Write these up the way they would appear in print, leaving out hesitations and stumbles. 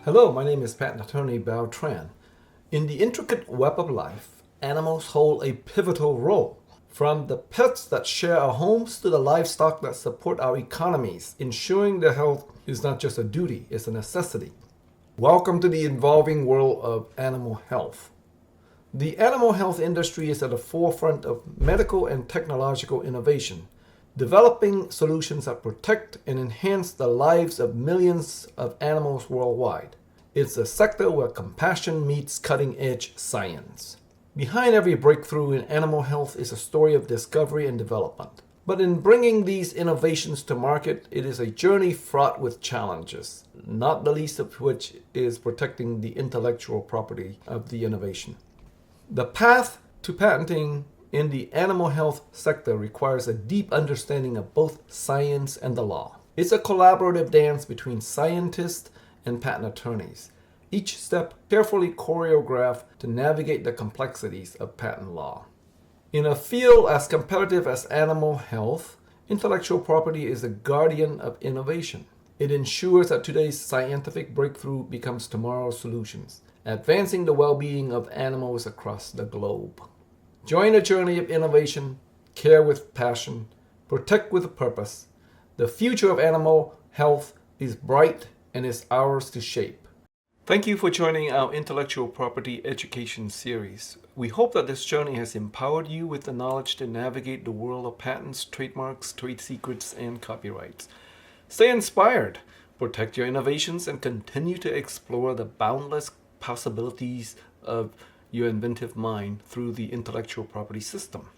Hello, my name is patent attorney Bao Tran. In the intricate web of life, animals hold a pivotal role. From the pets that share our homes to the livestock that support our economies, ensuring their health is not just a duty, it's a necessity. Welcome to the evolving world of animal health. The animal health industry is at the forefront of medical and technological innovation, developing solutions that protect and enhance the lives of millions of animals worldwide. It's a sector where compassion meets cutting-edge science. Behind every breakthrough in animal health is a story of discovery and development. But in bringing these innovations to market, it is a journey fraught with challenges, not the least of which is protecting the intellectual property of the innovation. The path to patenting in the animal health sector requires a deep understanding of both science and the law. It's a collaborative dance between scientists and patent attorneys, each step carefully choreographed to navigate the complexities of patent law. In a field as competitive as animal health, intellectual property is the guardian of innovation. It ensures that today's scientific breakthrough becomes tomorrow's solutions, advancing the well-being of animals across the globe. Join the journey of innovation, care with passion, protect with a purpose. The future of animal health is bright and is ours to shape. Thank you for joining our intellectual property education series. We hope that this journey has empowered you with the knowledge to navigate the world of patents, trademarks, trade secrets, and copyrights. Stay inspired, protect your innovations, and continue to explore the boundless possibilities of your inventive mind through the intellectual property system.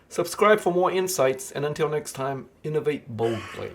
Subscribe for more insights, and until next time, innovate boldly.